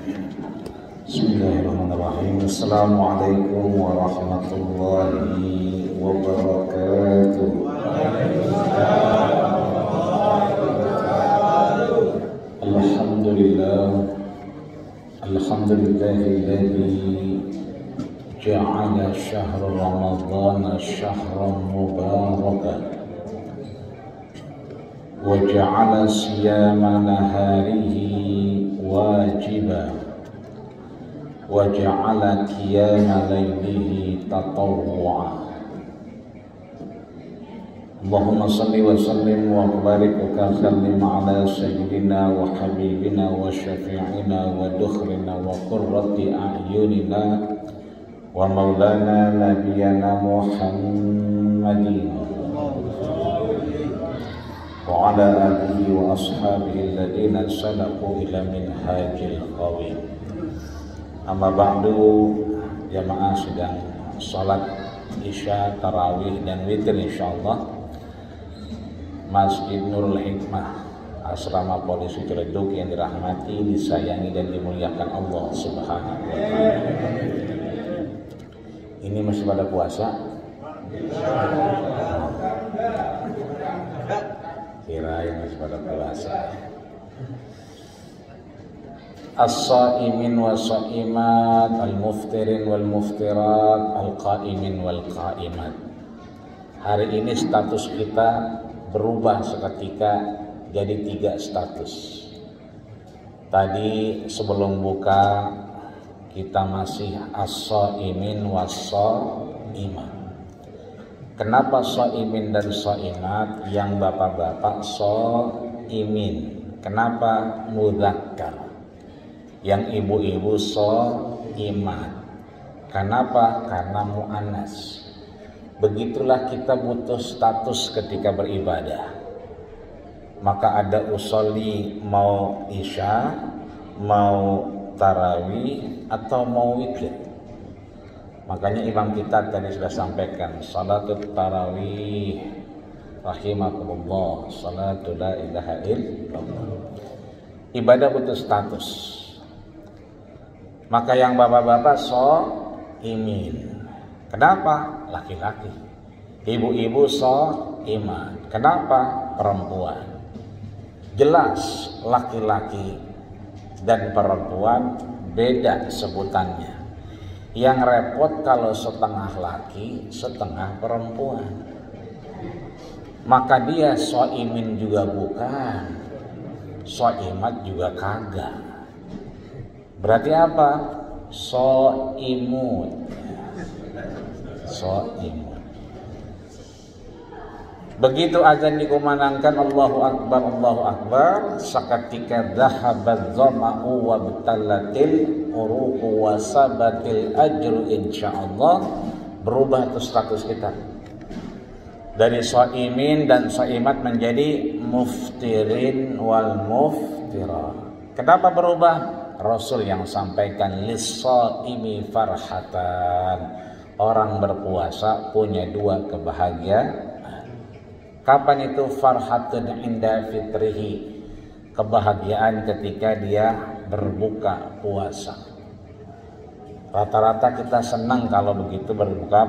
Bismillahirrahmanirrahim. Assalamualaikum warahmatullahi wabarakatuh. Alhamdulillahilladzi ja'ala syahra ramadhana syahran mubarakan wa ja'ala siyama naharihi wajiban wa ja'ala qiyama laylihi tatawwu'an. Allahumma salli wa sallim wa barik wa sallim ala sayyidina wa habibina wa syafi'ina wa dukhrina wa qurrati a'yunina wa maulana nabiyana Muhammadin wa ala alihi wa ashabihi alladhina salaqu ila minhajil qawim. Amma ba'du, jamaah sedang salat isya, tarawih dan witir insyaallah. Masjid Nurul Hikmah, asrama polisi Ciledug yang dirahmati, disayangi dan dimuliakan Allah Subhanahu wa taala. Ini masih pada puasa? Kirain masih pada puasa. As-saimin wa saimat, al-muftirin wal muftirat, al-qaimin wal qaimat. Hari ini status kita berubah seketika jadi 3 status. Tadi sebelum buka kita masih as-saimin was-saimat. Kenapa saimin dan saimat? Yang bapak-bapak saimin. Kenapa mudzakkar? Yang ibu-ibu saimat. Kenapa? Karena muannas. Begitulah kita butuh status ketika beribadah. Maka ada usolli mau isya, mau tarawih atau mau witir. Makanya imam kita tadi sudah sampaikan salatut tarawih rahimakumullah, salatul la ilaha illallah. Ibadah butuh status. Maka yang bapak-bapak shaimin. Kenapa? Laki-laki. Ibu-ibu shaimat. Kenapa? Perempuan. Jelas laki-laki dan perempuan beda sebutannya. Yang repot kalau setengah laki, setengah perempuan. Maka dia shaimin juga bukan, shaimat juga kagak. Berarti apa? Shaimut. Shaimut. Begitu azan dikumandangkan Allahu Akbar, seketika dhahabat dhama'u wa btallatil uruqu wa sabatil ajru, insyaallah berubah tuh status kita. Dari shaimin dan shaimat menjadi muftirin wal muftirat. Kenapa berubah? Rasul yang sampaikan lis-shaimi farhatan. Orang berpuasa punya 2 kebahagiaan. Kapan itu? Farhatun inda fitrihi, kebahagiaan ketika dia berbuka puasa. Rata-rata kita senang kalau begitu berbuka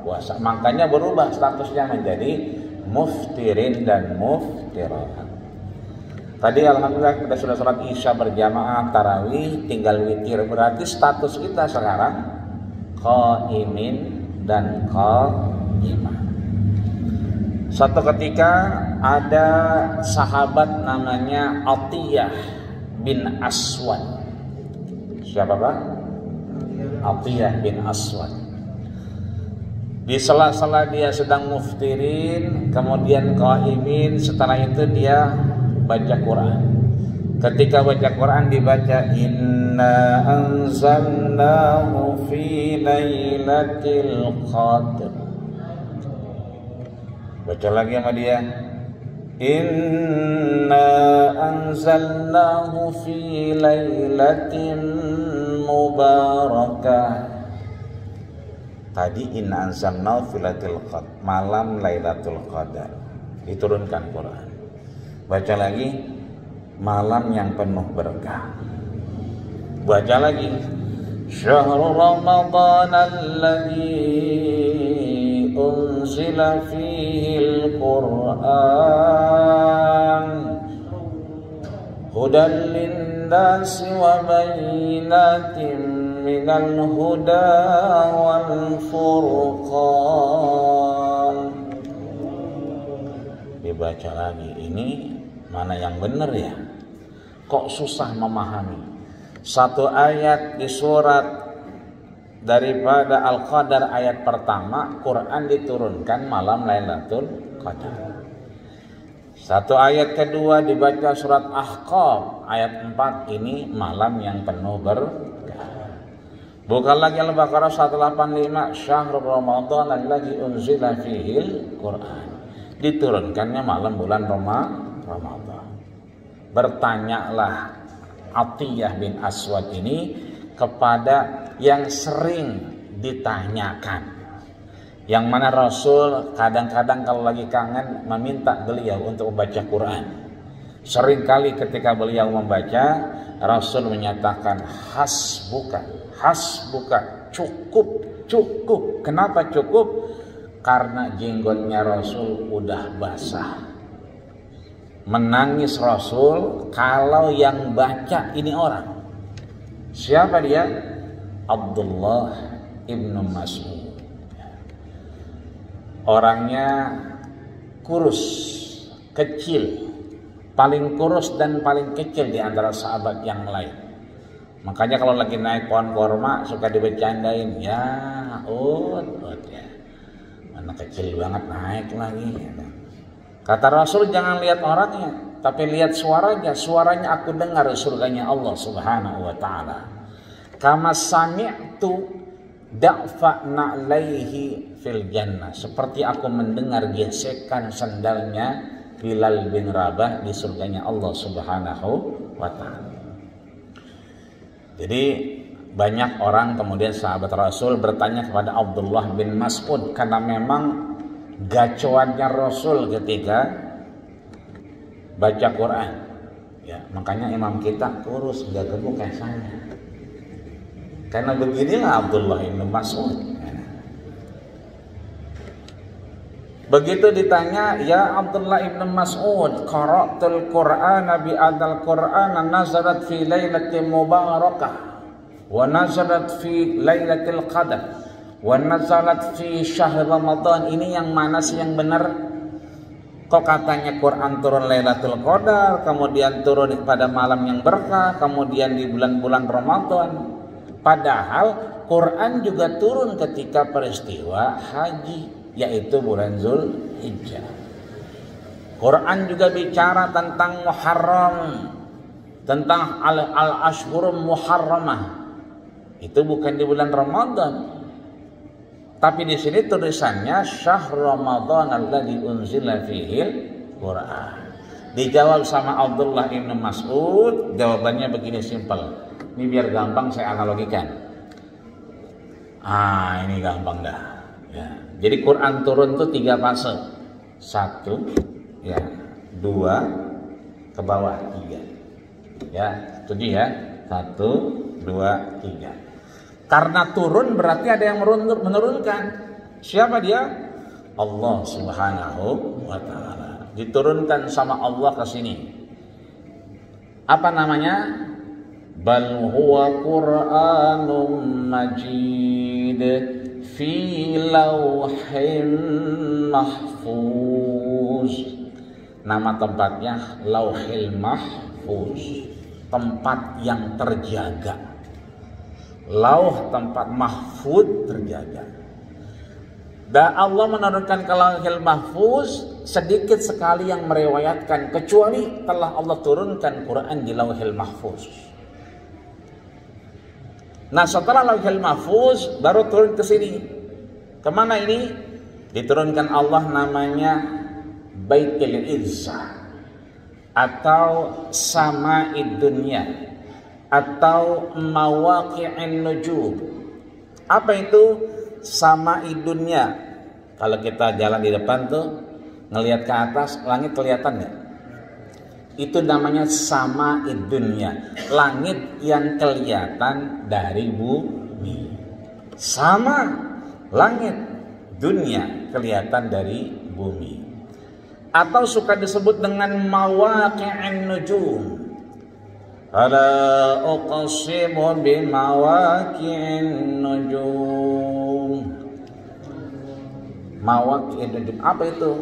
puasa. Makanya berubah statusnya menjadi muftirin dan muftirat. Tadi alhamdulillah kita sudah sholat isya berjamaah, tarawih, tinggal witir. Berarti status kita sekarang qaimin dan qaimah. Suatu ketika ada sahabat namanya Atiyah bin Aswad. Siapa Pak? Atiyah bin Aswad. Di sela-sela dia sedang muftirin, kemudian qaimin, setelah itu dia baca Quran. Ketika baca Quran dibaca inna anzalnahu fi lailatul qadr. Baca lagi sama dia, inna anzalnahu fi lailatin mubarakah. Tadi inna anzalnahu fi lailatul qadr, malam Lailatul Qadar diturunkan Quran. Baca lagi, malam yang penuh berkah. Baca lagi. Syahrul Ramadan alladzi unzila fihil Qur'an hudan lin-nasi wa bayyinatin minal huda wal furqan. Dibaca lagi. Ini mana yang benar ya? Kok susah memahami? Satu ayat di surat daripada Al-Qadar ayat pertama, Quran diturunkan malam Lailatul Qadar. Satu ayat kedua dibaca surat Ahqaf ayat 4, ini malam yang penuh berkah. Bukan lagi Al-Baqarah 185, Syahrul Ramadan alladzi unzila fihil Qur'an. Diturunkannya malam bulan Ramadan. Bertanyalah Atiyah bin Aswad ini kepada yang sering ditanyakan, yang mana Rasul kadang-kadang kalau lagi kangen meminta beliau untuk membaca Quran. Seringkali ketika beliau membaca, Rasul menyatakan hasbuka, cukup. Kenapa cukup? Karena jenggotnya Rasul udah basah. Menangis Rasul kalau yang baca ini orang. Siapa dia? Abdullah ibnu Mas'ud. Orangnya kurus, kecil, paling kurus dan paling kecil di antara sahabat yang lain. Makanya kalau lagi naik pohon korma suka dibecandain, ya ya, mana kecil banget naik lagi. Kata Rasul, jangan lihat orangnya, tapi lihat suaranya. Suaranya aku dengar surganya Allah Subhanahu wa taala. Kama sami'tu da'fa na'laihi fil jannah. Seperti aku mendengar gesekan sandalnya Bilal bin Rabah di surganya Allah Subhanahu wa taala. Jadi banyak orang kemudian sahabat Rasul bertanya kepada Abdullah bin Mas'ud karena memang gacoannya Rasul ketika baca Quran. Ya, makanya imam kita kurus, gak gemuk kayak saya. Karena beginilah Abdullah bin Mas'ud. Begitu ditanya, ya Abdullah bin Mas'ud, qara'tul Qur'ana bi adal Qur'ana nazarat fi lailatin mubarakah wa nazarat fi lailatul qadar wa nazalat fi syahr Ramadan. Ini yang mana sih yang benar? Kok katanya Quran turun Lailatul Qadar, kemudian turun pada malam yang berkah, kemudian di bulan-bulan Ramadan. Padahal Quran juga turun ketika peristiwa haji, yaitu bulan Zulhijjah. Quran juga bicara tentang Muharram, tentang al-ashhurum muharramah. Itu bukan di bulan Ramadan. Tapi di sini tulisannya Syahr Ramadan alladzi unzila fihil Qur'an. Dijawab sama Abdullah bin Mas'ud, jawabannya begini simpel. Ini biar gampang saya analogikan. Ini gampang dah. Ya. Jadi Quran turun tuh 3 fase. 1, ya, 2, ke bawah 3. Ya, itu dia. 1, 2, 3. Karena turun berarti ada yang menurunkan. Siapa dia? Allah Subhanahu wa taala. Diturunkan sama Allah ke sini. Apa namanya? Bal huwa Qur'anum Majid fi lauhin mahfuz. Nama tempatnya Lauhil Mahfuz, tempat yang terjaga. Lauh tempat mahfud terjaga. Dan Allah menurunkan ke Lauhil Mahfuz, sedikit sekali yang meriwayatkan kecuali telah Allah turunkan Quran di Lauhil Mahfuz. Nah, setelah Lauhil Mahfuz baru turun ke sini. Kemana ini? Diturunkan Allah namanya Baitul Izzah atau Sama'id Dunya atau Mawaqi'in Nujum. Apa itu Sama'id Dunya? Kalau kita jalan di depan tuh ngelihat ke atas, langit kelihatan nggak? Itu namanya sama'id dunya, langit yang kelihatan dari bumi. Sama, langit dunia kelihatan dari bumi. Atau suka disebut dengan mawaqi'in nujum. Ala uqsimu bimawaqi'in nujum. Mawaqi'in nujum, apa itu?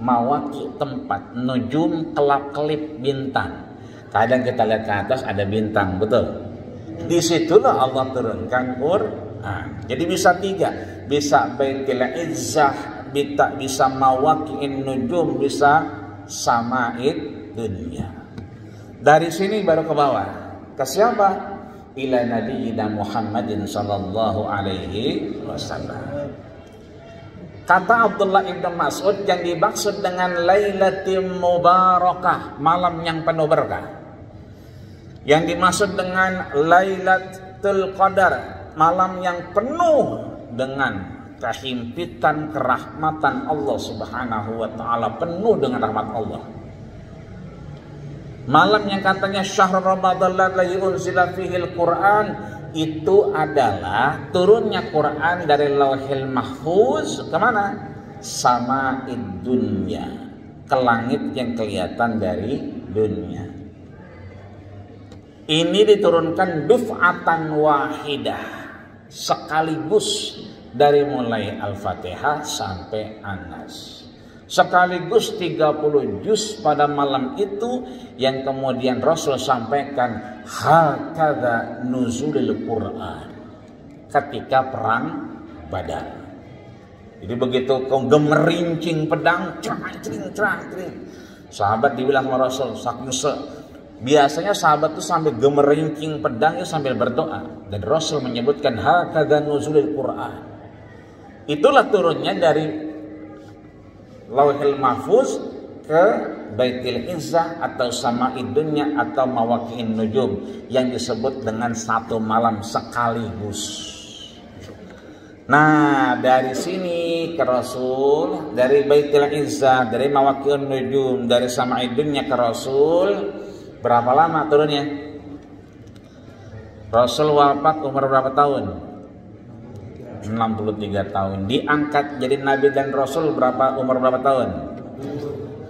Mawaki, tempat, nujum, kelap-kelip bintang. Kadang kita lihat ke atas ada bintang, betul. Disitulah Allah turunkan Quran. Jadi bisa tiga, bisa Baitul Izzah, bisa mawaqi'in nujum, bisa sama'id dunya. Dari sini baru ke bawah. Ke siapa? Ila nabiyina Muhammadin sallallahu alaihi wasallam. Kata Abdullah ibn Mas'ud, yang dimaksud dengan Lailatul Mubarakah, malam yang penuh berkah. Yang dimaksud dengan Lailatul Qadar, malam yang penuh dengan kehimpitan kerahmatan Allah Subhanahu wa taala, penuh dengan rahmat Allah. Malam yang katanya syahrul Ramadan alladzi unzila fihil Qur'an, itu adalah turunnya Quran dari Lauhil Mahfuz kemana? Sama'id dunya, ke langit yang kelihatan dari dunia. Ini diturunkan duf'atan wahidah, sekaligus dari mulai Al-Fatihah sampai An-Nas. Sekaligus 30 juz pada malam itu, yang kemudian Rasul sampaikan hakadha nuzulil Quran ketika perang Badar. Jadi begitu kau gemerincing pedang, cerang-cerang, sahabat dibilang sama Rasul, biasanya sahabat itu sambil gemerincing pedang itu sambil berdoa, dan Rasul menyebutkan hakadha nuzulil Quran. Itulah turunnya dari Lauhil Mahfuz ke Baitul Izzah atau Sama'id Dunya atau Mawaqi'in Nujum, yang disebut dengan satu malam sekaligus. Nah, dari sini ke Rasul, dari Baitul Izzah, dari Mawaqi'in Nujum, dari Sama'id Dunya ke Rasul, berapa lama turunnya? Rasul wafat umur berapa tahun? 63 tahun. Diangkat jadi Nabi dan Rasul umur berapa tahun?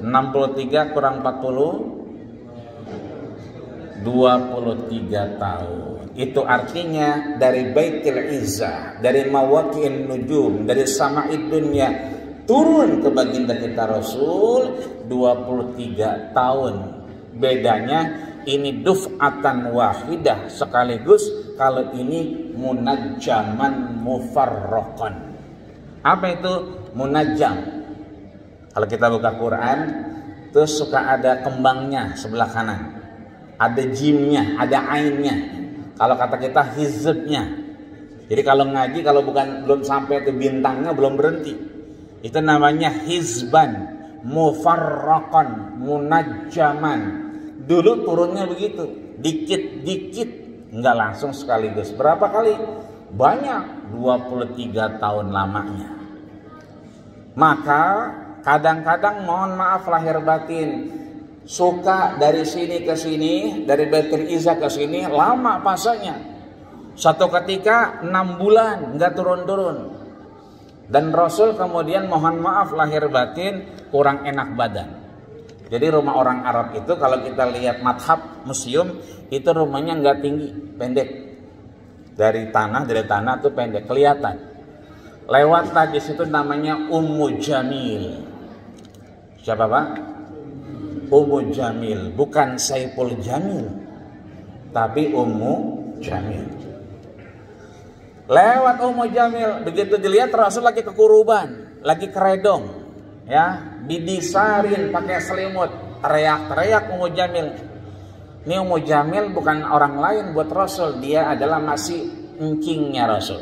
63 kurang 40, 23 tahun. Itu artinya dari Baitul Izzah, dari Mawaqi'in Nujum, dari Sama'id Dunya turun ke baginda kita Rasul 23 tahun. Bedanya ini duf'atan wahidah, sekaligus. Kalau ini munajjaman mufarraqan. Apa itu munajjam? Kalau kita buka Quran, terus suka ada kembangnya sebelah kanan, ada jimnya, ada ainnya. Kalau kata kita hizbnya. Jadi kalau ngaji, kalau belum sampai ke bintangnya, belum berhenti, itu namanya hizban, mufarraqan, munajjaman. Dulu turunnya begitu, dikit-dikit, enggak langsung sekaligus. Berapa kali? Banyak, 23 tahun lamanya. Maka kadang-kadang mohon maaf lahir batin, suka dari sini ke sini, dari Baitul Izzah ke sini, lama pasanya. Satu ketika 6 bulan enggak turun-turun. Dan Rasul kemudian mohon maaf lahir batin kurang enak badan. Jadi rumah orang Arab itu kalau kita lihat madhab museum, itu rumahnya nggak tinggi, pendek. Dari tanah itu pendek, kelihatan. Lewat tadi situ namanya Ummu Jamil. Siapa Pak? Ummu Jamil, bukan Saiful Jamil, tapi Ummu Jamil. Lewat Ummu Jamil, begitu dilihat Rasul lagi kekuruban, lagi keredong, ya. Didisarin pakai selimut, teriak-teriak Ummu Jamil. Ini Ummu Jamil bukan orang lain buat Rasul, dia adalah masih encingnya Rasul,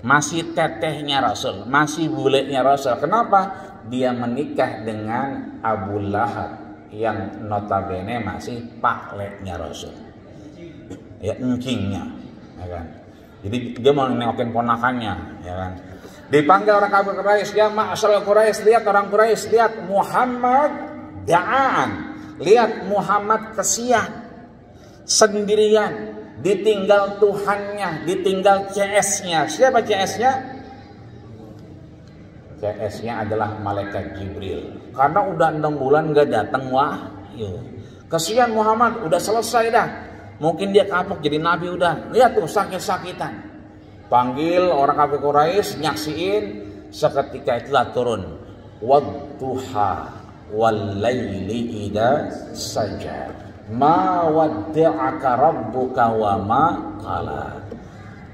masih tetehnya Rasul, masih bulenya Rasul. Kenapa? Dia menikah dengan Abu Lahab yang notabene masih pakleknya Rasul, ya, encingnya, ya kan? Jadi dia mau nengokin ponakannya, ya kan? Dipanggil orang kafir Quraisy, ya ma'asyar Quraisy, lihat orang Quraisy, lihat Muhammad da'an, Lihat Muhammad kesian, sendirian, ditinggal Tuhannya, ditinggal CS-nya. Siapa CS-nya? CS-nya adalah malaikat Jibril. Karena udah 6 bulan gak datang wahyu. Kesian Muhammad, udah selesai dah. Mungkin dia kapok jadi nabi udah. Lihat tuh sakit-sakitan. Panggil orang kafir Quraisy, nyaksiin. Seketika itulah turun. Wadduha wal laili idza saja. Ma wadda'aka rabbuka wa ma qala.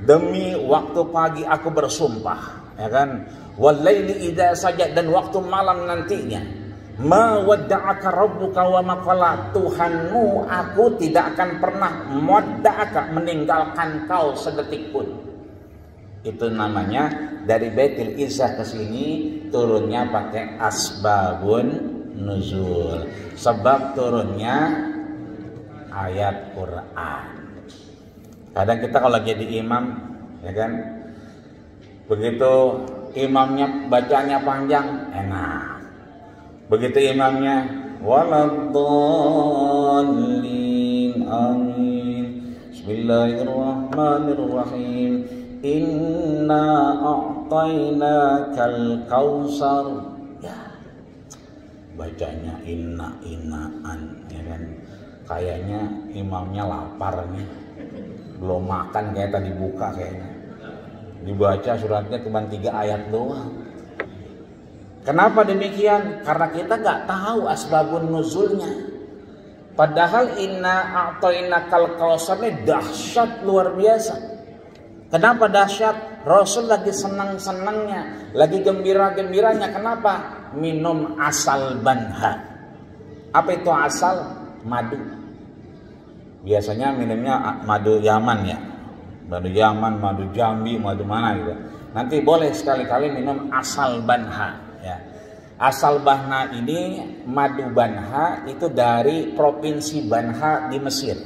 Demi waktu pagi aku bersumpah, ya kan? Wal laili idza saja, dan waktu malam nantinya. Ma wadda'aka rabbuka wa ma qala. Tuhanmu aku tidak akan pernah wadda'aka, meninggalkan kau sedetik pun. Itu namanya dari Baitul Izzah ke sini turunnya pakai asbabun nuzul. Sebab turunnya ayat Quran. Kadang kita kalau jadi imam, ya kan, begitu imamnya bacanya panjang, enak. Begitu imamnya waladdallin amin. Bismillahirrahmanirrahim. Inna a'tainakal kautsar. Ya. Bacanya inaan, ya kan. Kayaknya imamnya lapar nih, belum makan kayak tadi buka kayaknya. Dibaca suratnya cuma 3 ayat doang. Kenapa demikian? Karena kita nggak tahu asbabun nuzulnya. Padahal inna a'tainakal kautsar ini dahsyat luar biasa. Kenapa dahsyat? Rasul lagi senang-senangnya, lagi gembira-gembiranya. Kenapa? Minum asal banha. Apa itu asal? Madu. Biasanya minumnya madu Yaman ya. Madu Yaman, madu Jambi, madu mana gitu. Nanti boleh sekali-kali minum asal banha ya. Asal banha ini, madu banha itu dari provinsi Banha di Mesir.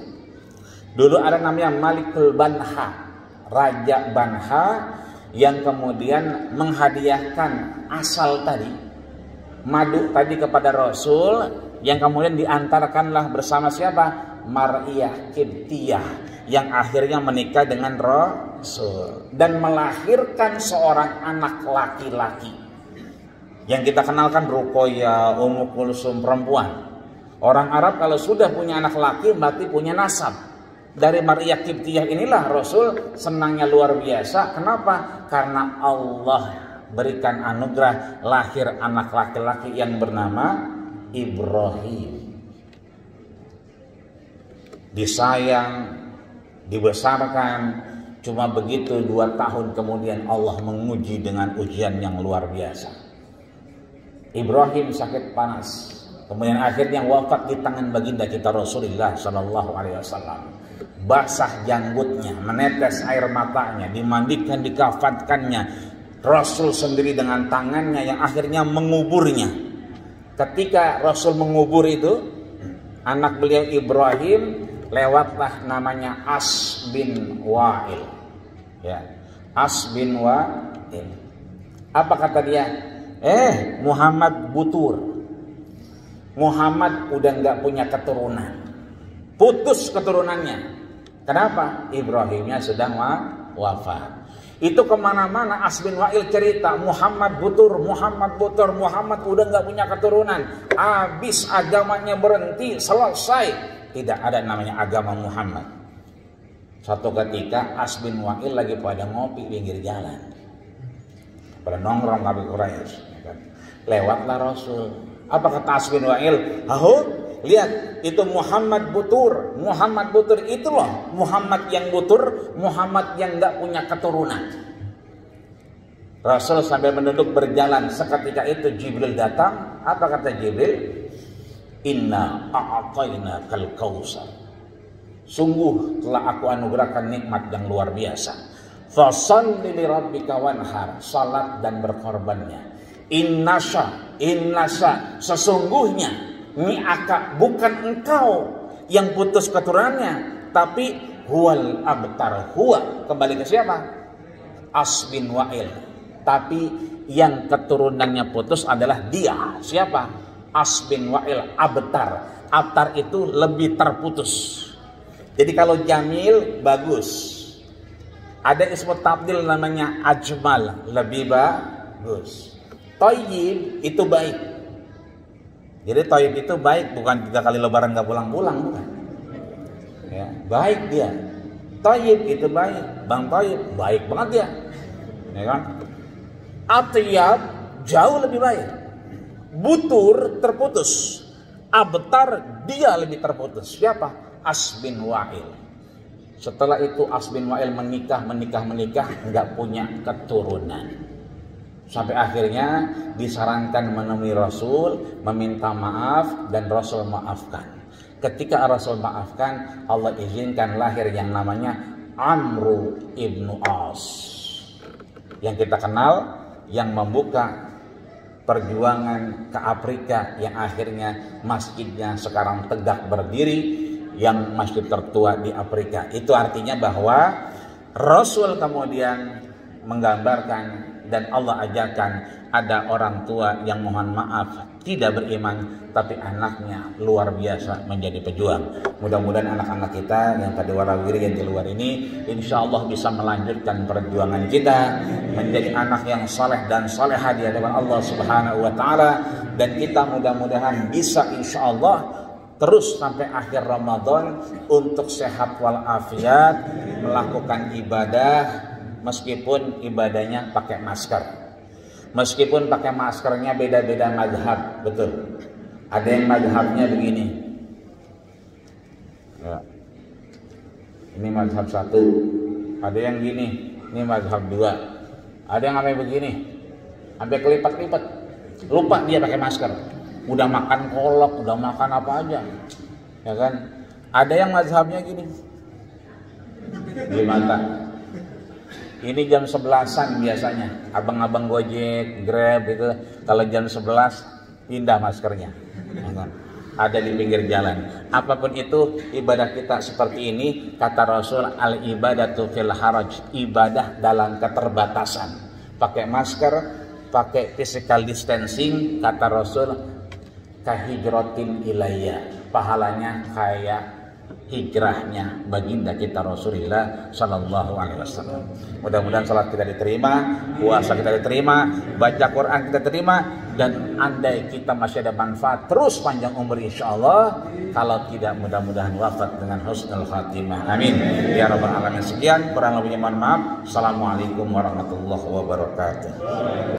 Dulu ada namanya Malikul Banha, Raja Banha, yang kemudian menghadiahkan asal tadi, madu tadi kepada Rasul, yang kemudian diantarkanlah bersama siapa? Maryah Qibtiyah, yang akhirnya menikah dengan Rasul dan melahirkan seorang anak laki-laki yang kita kenalkan Ruqayyah, Ummu Kulsum, perempuan. Orang Arab kalau sudah punya anak laki berarti punya nasab. Dari Maryah Qibtiyah inilah Rasul senangnya luar biasa. Kenapa? Karena Allah berikan anugerah lahir anak laki-laki yang bernama Ibrahim. Disayang, dibesarkan. Cuma begitu 2 tahun kemudian Allah menguji dengan ujian yang luar biasa. Ibrahim sakit panas. Kemudian akhirnya wafat di tangan baginda kita Rasulullah Sallallahu Alaihi Wasallam. Basah janggutnya, menetes air matanya, dimandikan, dikafatkannya. Rasul sendiri dengan tangannya yang akhirnya menguburnya. Ketika Rasul mengubur itu, anak beliau Ibrahim, lewatlah namanya As bin Wa'il. Ya, As bin Wa'il. Apa kata dia? Muhammad butur. Muhammad udah nggak punya keturunan, putus keturunannya. Kenapa? Ibrahimnya sedang wafat. Itu kemana-mana As bin Wa'il cerita, Muhammad butur, Muhammad butur, Muhammad udah nggak punya keturunan, habis agamanya berhenti, selesai, tidak ada namanya agama Muhammad. Satu ketika As bin Wa'il lagi pada ngopi pinggir jalan, pada nongkrong kafir Quraisy, lewatlah Rasul. Apa kata As bin Wa'il? Lihat, itu Muhammad butur. Muhammad butur itu loh, Muhammad yang butur, Muhammad yang gak punya keturunan. Rasul sambil menunduk berjalan. Seketika itu Jibril datang. Apa kata Jibril? Inna a'tainakal kautsar. Sungguh telah aku anugerahkan nikmat yang luar biasa. Fasholli li rabbika wanhar. Salat dan berkorbannya. Innasha, sesungguhnya ni'aka, bukan engkau yang putus keturunannya, tapi huwal abtar. Huwa kembali ke siapa? As bin Wa'il. Tapi yang keturunannya putus adalah dia. Siapa? As bin Wa'il abtar. Abtar itu lebih terputus. Jadi kalau jamil bagus. Ada ismu tabdil namanya ajmal, lebih bagus. Thayyib itu baik. Jadi thayyib itu baik, bukan 3 kali lebaran gak pulang-pulang, bukan. Ya, baik dia. Thayyib itu baik. Bang Thayyib baik banget dia. Ya kan? Atyab jauh lebih baik. Butur terputus. Abtar dia lebih terputus. Siapa? As bin Wa'il. Setelah itu As bin Wa'il menikah, nggak punya keturunan. Sampai akhirnya disarankan menemui Rasul, meminta maaf, dan Rasul maafkan. Ketika Rasul maafkan, Allah izinkan lahir yang namanya Amru ibnu As, yang kita kenal, yang membuka perjuangan ke Afrika, yang akhirnya masjidnya sekarang tegak berdiri, yang masjid tertua di Afrika. Itu artinya bahwa Rasul kemudian menggambarkan dan Allah ajarkan ada orang tua yang mohon maaf tidak beriman, tapi anaknya luar biasa menjadi pejuang. Mudah-mudahan anak-anak kita yang tadi warawiri yang di luar ini insya Allah bisa melanjutkan perjuangan kita menjadi anak yang saleh dan salehah di hadapan Allah Subhanahu wa Ta'ala, dan kita mudah-mudahan bisa insya Allah terus sampai akhir Ramadan untuk sehat walafiat melakukan ibadah, meskipun ibadahnya pakai masker, meskipun pakai maskernya beda-beda mazhab. Betul, ada yang mazhabnya begini ya, ini mazhab 1, ada yang gini, ini mazhab 2, ada yang sampai begini, sampai kelipat-lipat, lupa dia pakai masker. Udah makan kolak, udah makan apa aja, ya kan? Ada yang mazhabnya gini, di mata. Ini jam 11-an biasanya, abang-abang Gojek, Grab itu, kalau jam 11 pindah maskernya, ya kan? Ada di pinggir jalan. Apapun itu, ibadah kita seperti ini, kata Rasul, al ibadatu fil haraj, ibadah dalam keterbatasan. Pakai masker, pakai physical distancing, kata Rasul, kahijratin ilayya, pahalanya kayak hijrahnya baginda kita Rasulullah Sallallahu Alaihi Wasallam. Mudah-mudahan salat kita diterima, puasa kita diterima, baca Quran kita terima, dan andai kita masih ada manfaat terus panjang umur insya Allah. Kalau tidak, mudah-mudahan wafat dengan husnul khatimah. Amin ya rabbal alamin. Sekian, kurang lebihnya mohon maaf. Assalamualaikum warahmatullahi wabarakatuh.